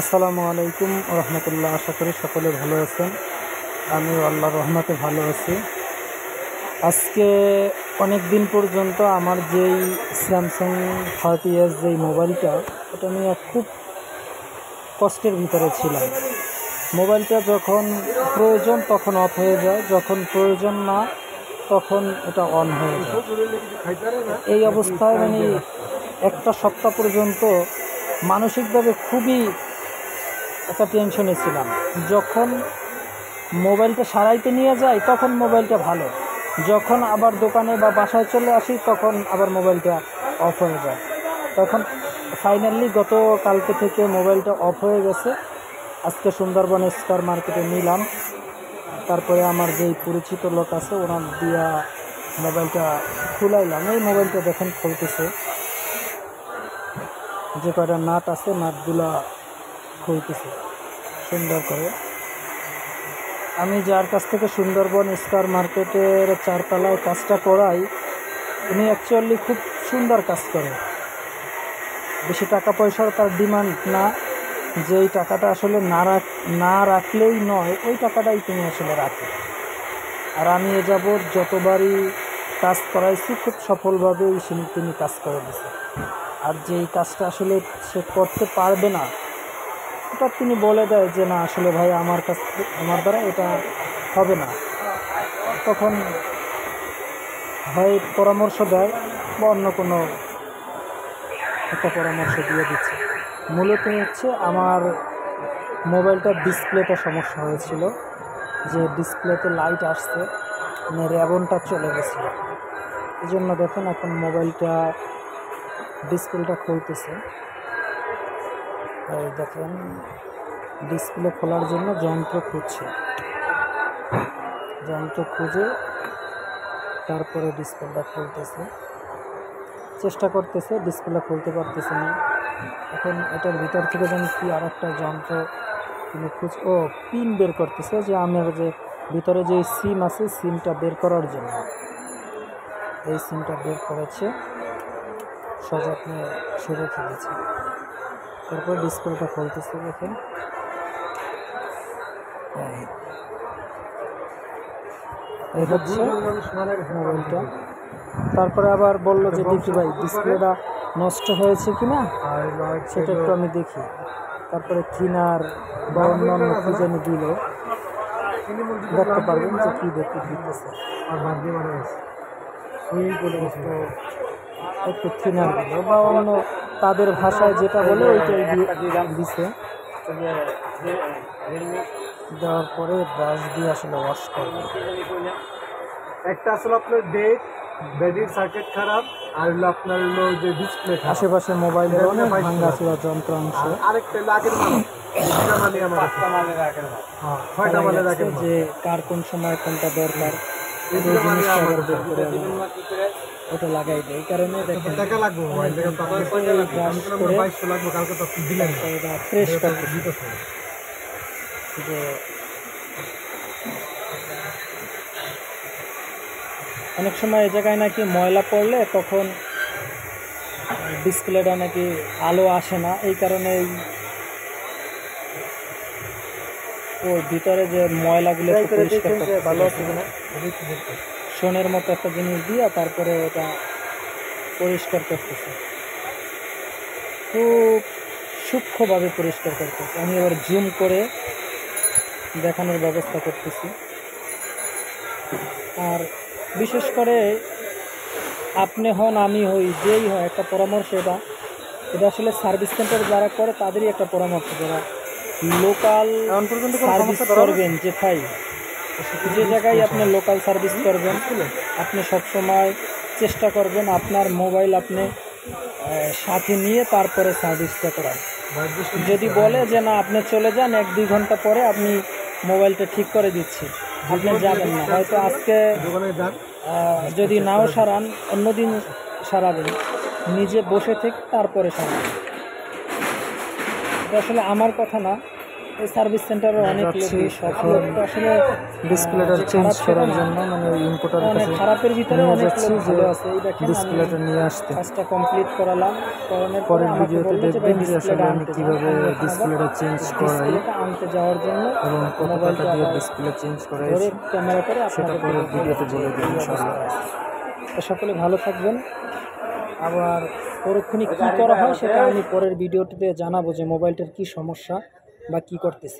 আসসালামু আলাইকুম রহমতুল্লাহ। আশা করি সকলে ভালো আছেন। আমি আল্লাহর রহমতে ভালো আছি। আজকে অনেক দিন পর্যন্ত আমার যেই স্যামসাং 30s যেই মোবাইলটা, ওটা নিয়ে খুব কষ্টের ভিতরে ছিলাম। মোবাইলটা যখন প্রয়োজন তখন অফ হয়ে যায়, যখন প্রয়োজন না তখন এটা অন হয়ে যায়। এই অবস্থায় একটা সপ্তাহ পর্যন্ত মানসিকভাবে খুবই একটা টেনশনে ছিলাম। যখন মোবাইলটা সারাইতে নিয়ে যাই তখন মোবাইলটা ভালো, যখন আবার দোকানে বা বাসায় চলে আসি তখন আবার মোবাইলটা অফ হয়ে যায়। তখন ফাইনালি গত কালকে থেকে মোবাইলটা অফ হয়ে গেছে। আজকে সুন্দরবন স্টার মার্কেটে নিলাম, তারপরে আমার যেই পরিচিত লোক আছে ওনার দিয়া মোবাইলটা খুলাইলাম। এই মোবাইলটা দেখেন খুলতেছে, যে কয়টা নাট আছে নাটগুলা খুলতেছে সুন্দর করে। আমি যার কাছ থেকে সুন্দরবন স্টার মার্কেটের 4 তলায় কাজটা করাই, উনি অ্যাকচুয়ালি খুব সুন্দর কাজ করে। বেশি টাকা পয়সার তার ডিমান্ড না, যেই টাকাটা আসলে না রাখলেই নয়, ওই টাকাটাই তুমি আসলে রাখে। আর আমি এ যাবৎ যতবারই কাজ করাইছি খুব সফলভাবেই তিনি কাজ করে দিয়েছে। আর যেই কাজটা আসলে সে করতে পারবে না, এটা তিনি বলে দেয় যে না আসলে ভাই আমার দ্বারা এটা হবে না, তখন হয় পরামর্শ দেয় বা অন্য কোনো একটা পরামর্শ দিয়ে দিচ্ছে। মূলত হচ্ছে আমার মোবাইলটার ডিসপ্লেটা সমস্যা হয়েছিল, যে ডিসপ্লেতে লাইট আসছে, র্যাবনটা চলে গেছিলো। এই জন্য দেখেন এখন মোবাইলটা ডিসপ্লেটা খুলতেছে। এই দেখেন ডিসপ্লে খোলার জন্য যন্ত্র খুঁজে তারপরে ডিসপ্লেটা খুলতেছে, চেষ্টা করতেছে, ডিসপ্লে খুলতে পারতেছে না। এখন এটার ভিতর থেকে যেন কি আর একটা যন্ত্র তিনি পিন বের করতেছে, যে আমার যে ভিতরে যে সিম আছে সিমটা বের করার জন্য। এই সিমটা বের করেছে, সযত্নে রেখে দিয়েছে। তারপর ডিসপ্লেটা খুলতেছে, দেখেন এই হচ্ছে মোবাইলটা। তারপরে আবার বললো যে দেখি ভাই ডিসপ্লেটা নষ্ট হয়েছে কিনা সেটা একটু আমি দেখি। তারপরে থিনার বা অন্যান্য কি জানি দিল, দেখতে পারবেন যে কী দেখতে দিতেছে। একটু থিনার দিল বা অন্য তাদের ভাষায় যেটা বলে ওইটাই দিছে। দেওয়ার পরে ব্রাশ দিয়ে আসলে ওয়াশ করবে। একটা আসলে আপনার ব্যাটারির সার্কিট খারাপ, আর হলো আপনার হলো যে ডিসপ্লে আশেপাশে মোবাইল অনেক ভাঙাচোরা যন্ত্রাংশ। আরেকটা লাগের যে কার কোন সময় কোনটা দরকার ওই জিনিসটা ওটা লাগাই দেয়। এই কারণে দেখেন টাকা লাগবে ফ্রেশ করতে যে অনেক সময় এই জায়গায় নাকি ময়লা পড়লে তখন ডিসপ্লেটা নাকি আলো আসে না, এই কারণে ওর ভিতরে যে ময়লাগুলো পরিষ্কার করতে ভালো আছে না, সোনের মতো একটা জিনিস দিয়ে তারপরে এটা পরিষ্কার করতেছে, খুব সূক্ষ্মভাবে পরিষ্কার করতেছে। আমি এবার জুম করে দেখানোর ব্যবস্থা করতেছি। আর বিশেষ করে আপনি হন আমি হই যেই হয়, একটা পরামর্শ এটা আসলে সার্ভিস সেন্টার যারা করে তাদেরই একটা পরামর্শ, যারা লোকাল সার্ভিস করবেন, যে জায়গায় আপনি লোকাল সার্ভিস করবেন, আপনি সবসময় চেষ্টা করবেন আপনার মোবাইল আপনি সাথে নিয়ে তারপরে সার্ভিসটা করার। যদি বলে যে না আপনি চলে যান 1-2 ঘন্টা পরে আপনি মোবাইলটা ঠিক করে দিচ্ছি, আপনি যাবেন না। হয়তো আজকে যদি নাও সারান অন্যদিন সারাবেন, নিজে বসে থেকে তারপরে সারাবেন। এটা আসলে আমার কথা না, এই সার্ভিস সেন্টারে অনেক যাচ্ছি লোকই সব এখন লোক তো আসলে ডিসপ্লেটা যে চেঞ্জ খারাপ করার সেটা না। জন্য, মানে ওই ইম্পোর্টারের অনেক কাছে খারাপের ভিতরে নিয়ে অনেক যাচ্ছি লোক যে ভালো আছে। এই দেখেন আমি ডিসপ্লেটা নিয়ে আসতে। কাজটা কমপ্লিট করালাম, করানোর পরে পরের আমাকে ভিডিওতে বললো যে ভাই দেখবেন যে আসলে ডিসপ্লেটা আমি আনতে যান। কিভাবে আমি এখন আবার ডিসপ্লেটা চেঞ্জ করাই ডিসপ্লেটা আনতে যাওয়ার জন্য এবং কত টাকা মোবাইলটা দিয়ে আবার ডিসপ্লে চেঞ্জ ধরে করাইছি ক্যামেরা করে সেটা আপনাদের পরের ভিডিওতে বলে দেব এই ইনশাআল্লাহ। অবস্থা আছে। তো সকলে ভালো থাকবেন। আবার পরক্ষণে কী করা হয় সেটা আমি পরের ভিডিওটিতে জানাবো যে মোবাইলটার কী সমস্যা বা কী করতেছি।